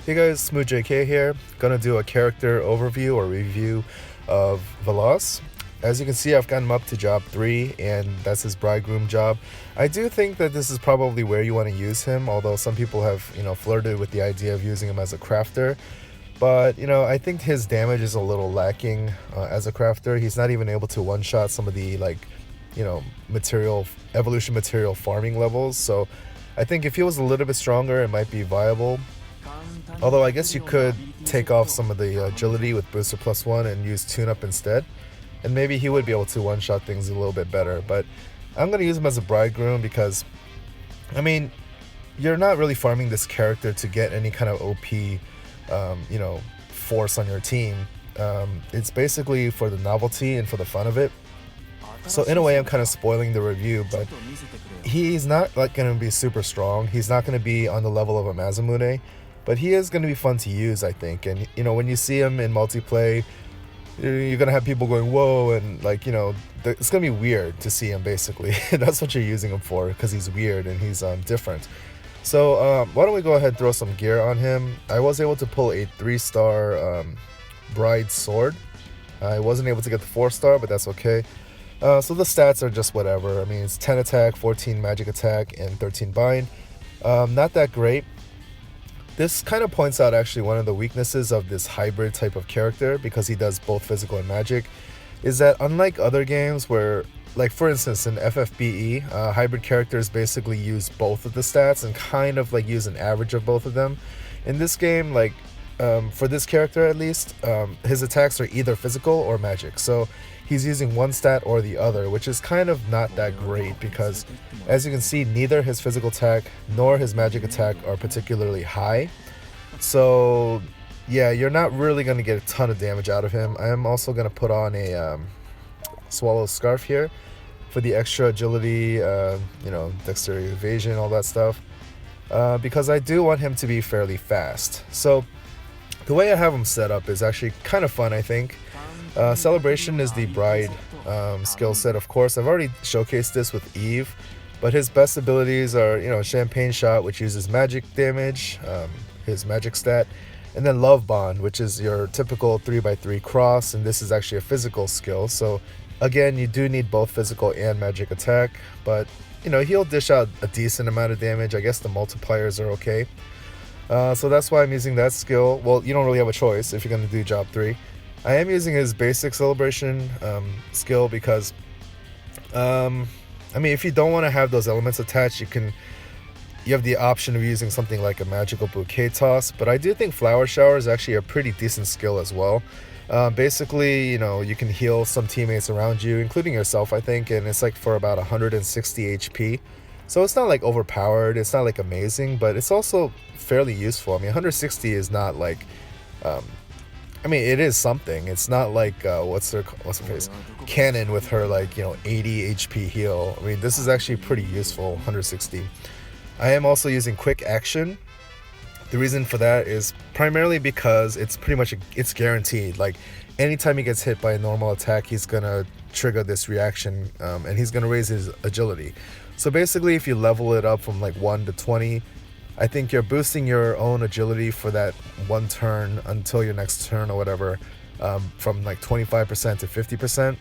Hey guys, Smooth JK here. Gonna do a character overview or review of Veloz. As you can see, I've gotten him up to job 3, and that's his bridegroom job. I do think that this is probably where you want to use him, although some people have, flirted with the idea of using him as a crafter. But, I think his damage is a little lacking as a crafter. He's not even able to one-shot some of the, evolution material farming levels. So I think if he was a little bit stronger, it might be viable. Although I guess you could take off some of the agility with booster +1 and use tune-up instead. And maybe he would be able to one-shot things a little bit better. But I'm going to use him as a bridegroom because, you're not really farming this character to get any kind of OP, force on your team. It's basically for the novelty and for the fun of it. So in a way, I'm kind of spoiling the review, but he's not going to be super strong. He's not going to be on the level of a Mazamune, but he is going to be fun to use, I think. And when you see him in multiplayer, you're going to have people going, whoa, and it's going to be weird to see him, basically. That's what you're using him for, because he's weird and he's different. So why don't we go ahead and throw some gear on him. I was able to pull a 3-star Bride Sword. I wasn't able to get the 4-star, but that's okay. So the stats are just whatever. It's 10 attack, 14 magic attack, and 13 bind. Not that great. This kind of points out actually one of the weaknesses of this hybrid type of character, because he does both physical and magic, is that unlike other games where, like for instance in FFBE, hybrid characters basically use both of the stats and kind of use an average of both of them. In this game, for this character at least, his attacks are either physical or magic. So he's using one stat or the other, which is kind of not that great because, as you can see, neither his physical attack nor his magic attack are particularly high. So yeah, you're not really going to get a ton of damage out of him. I am also going to put on a Swallow Scarf here for the extra agility, dexterity, evasion, all that stuff, because I do want him to be fairly fast. So the way I have him set up is actually kind of fun, I think. Celebration is the bride skill set, of course. I've already showcased this with Eve, but his best abilities are, Champagne Shot, which uses magic damage, his magic stat, and then Love Bond, which is your typical 3x3 cross, and this is actually a physical skill. So again, you do need both physical and magic attack, but he'll dish out a decent amount of damage. I guess the multipliers are okay. So that's why I'm using that skill. Well, you don't really have a choice if you're going to do job 3. I am using his basic celebration skill because, if you don't want to have those elements attached, you have the option of using something like a magical bouquet toss. But I do think flower shower is actually a pretty decent skill as well. Basically, you can heal some teammates around you, including yourself, I think, and it's for about 160 HP. So it's not overpowered, it's not amazing, but it's also fairly useful. 160 is not it is something. It's not what's her face, Cannon with her 80 HP heal. This is actually pretty useful, 160. I am also using quick action. The reason for that is primarily because it's pretty much it's guaranteed. Anytime he gets hit by a normal attack, he's gonna trigger this reaction, and he's gonna raise his agility. So basically, if you level it up from 1 to 20, I think you're boosting your own agility for that one turn until your next turn or whatever, from 25% to 50%,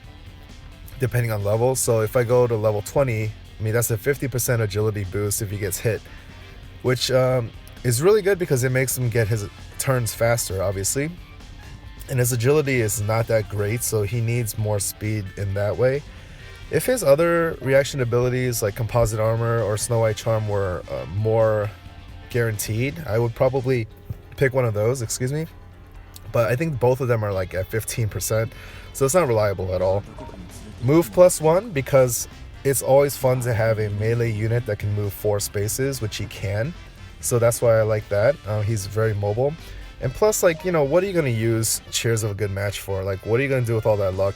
depending on level. So if I go to level 20, that's a 50% agility boost if he gets hit, which is really good because it makes him get his turns faster, obviously. And his agility is not that great, so he needs more speed in that way. If his other reaction abilities like Composite Armor or Snow White Charm were more guaranteed, I would probably pick one of those, but I think both of them are at 15%, so it's not reliable at all. Move +1, because it's always fun to have a melee unit that can move 4 spaces, which he can, so that's why I like that. He's very mobile, and plus what are you going to use Cheers of a Good Match for? What are you going to do with all that luck?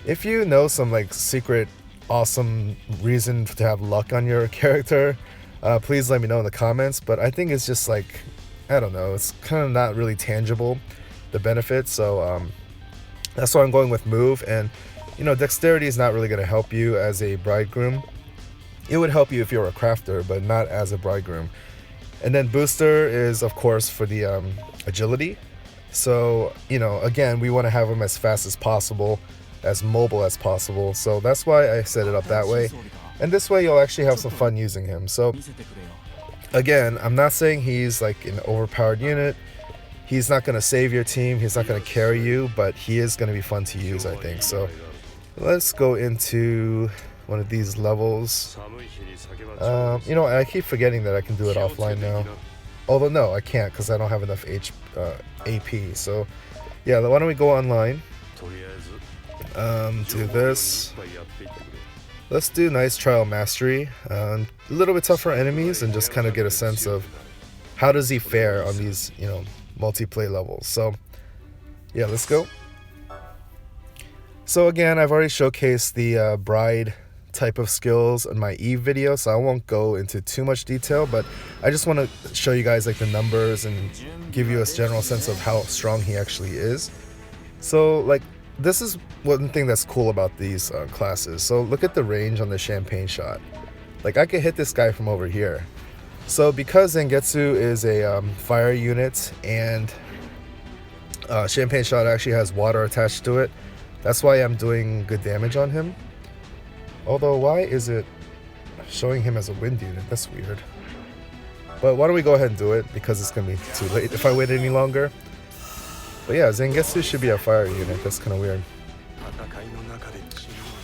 If you know some secret awesome reason to have luck on your character, please let me know in the comments. But I think it's just I don't know, it's kind of not really tangible, the benefits. So that's why I'm going with move. And dexterity is not really going to help you as a bridegroom. It would help you if you're a crafter, but not as a bridegroom. And then booster is of course for the agility. So, again, we want to have him as fast as possible, as mobile as possible. So that's why I set it up that way. And this way you'll actually have some fun using him. So again, I'm not saying he's like an overpowered unit. He's not going to save your team. He's not going to carry you, but he is going to be fun to use, I think. So let's go into one of these levels. I keep forgetting that I can do it offline now. Although no, I can't because I don't have enough AP. So yeah, why don't we go online? Do this. Let's do nice trial mastery. A little bit tougher enemies and just kind of get a sense of how does he fare on these, multiplayer levels. So yeah, let's go. So again, I've already showcased the bride type of skills in my Eve video, so I won't go into too much detail, but I just want to show you guys like the numbers and give you a general sense of how strong he actually is. So like this is one thing that's cool about these classes. So look at the range on the champagne shot. Like I could hit this guy from over here. So because Zangetsu is a fire unit and champagne shot actually has water attached to it, that's why I'm doing good damage on him. Although, why is it showing him as a wind unit? That's weird. But why don't we go ahead and do it, because it's going to be too late if I wait any longer. But yeah, Zangetsu should be a fire unit. That's kind of weird.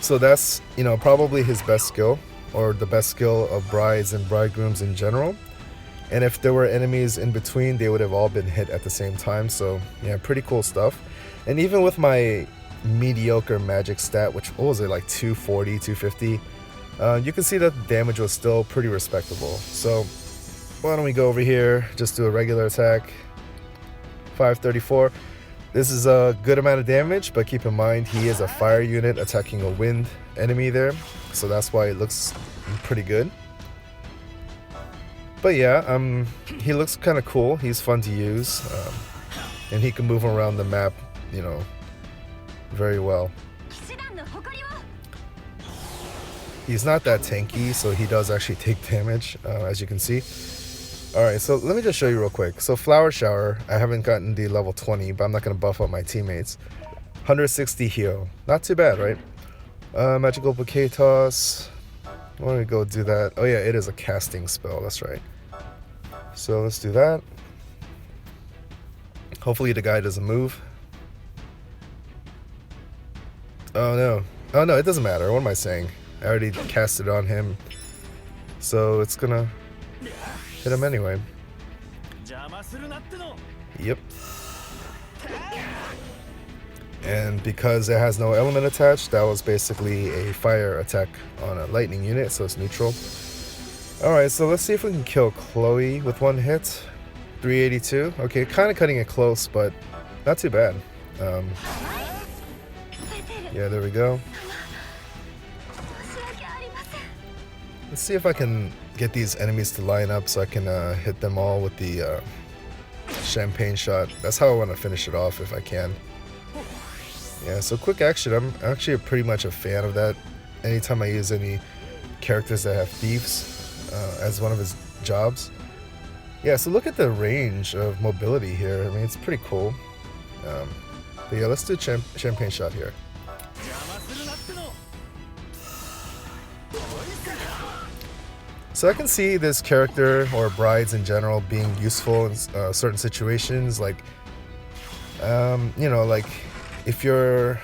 So that's, probably his best skill, or the best skill of brides and bridegrooms in general. And if there were enemies in between, they would have all been hit at the same time. So yeah, pretty cool stuff. And even with my mediocre magic stat, which what was it, like 240, 250, you can see that the damage was still pretty respectable. So why don't we go over here, just do a regular attack. 534. This is a good amount of damage, but keep in mind he is a fire unit attacking a wind enemy there, so that's why it looks pretty good. But yeah, he looks kind of cool. He's fun to use, and he can move around the map, very well. He's not that tanky, so he does actually take damage, as you can see. Alright, so let me just show you real quick. So Flower Shower, I haven't gotten the level 20, but I'm not going to buff up my teammates. 160 heal. Not too bad, right? Magical Bouquet Toss. Why don't we go do that? Oh yeah, it is a casting spell, that's right. So let's do that. Hopefully the guy doesn't move. Oh no, it doesn't matter. What am I saying? I already cast it on him, so it's gonna hit him anyway. Yep. And because it has no element attached, that was basically a fire attack on a lightning unit, so it's neutral. Alright, so let's see if we can kill Chloe with one hit. 382. Okay, kind of cutting it close, but not too bad. Yeah, there we go. Let's see if I can get these enemies to line up so I can hit them all with the champagne shot. That's how I want to finish it off if I can. Yeah, so quick action, I'm actually pretty much a fan of that. Anytime I use any characters that have thieves as one of his jobs. Yeah, so look at the range of mobility here. I mean, it's pretty cool. But yeah, let's do champagne shot here. So I can see this character, or brides in general, being useful in certain situations, like, like if you're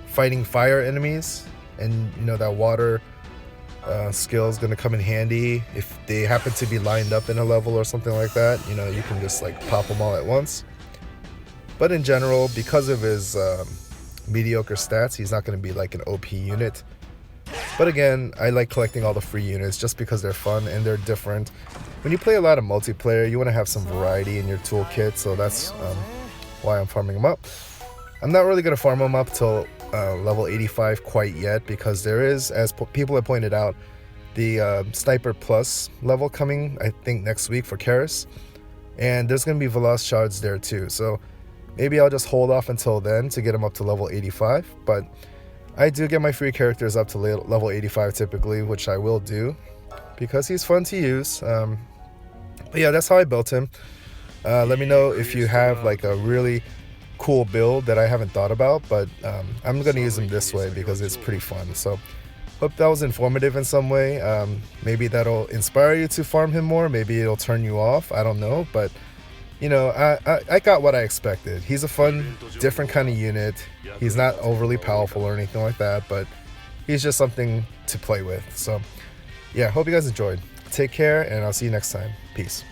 fighting fire enemies and that water skill is going to come in handy. If they happen to be lined up in a level or something like that, you can just like pop them all at once. But in general, because of his mediocre stats, he's not going to be like an OP unit. But again, I like collecting all the free units just because they're fun and they're different. When you play a lot of multiplayer, you want to have some variety in your toolkit, so that's why I'm farming them up. I'm not really going to farm them up till level 85 quite yet, because there is, as people have pointed out, the Sniper Plus level coming, I think, next week for Karis. And there's going to be Veloz shards there too, so maybe I'll just hold off until then to get them up to level 85. But I do get my free characters up to level 85 typically, which I will do because he's fun to use. But yeah, that's how I built him. Let me know if you have like a really cool build that I haven't thought about, but I'm gonna use him this way because it's pretty fun. So hope that was informative in some way. Maybe that'll inspire you to farm him more. Maybe it'll turn you off. I don't know, but you know, I got what I expected. He's a fun, different kind of unit. He's not overly powerful or anything like that, but he's just something to play with. So yeah, hope you guys enjoyed. Take care, and I'll see you next time. Peace.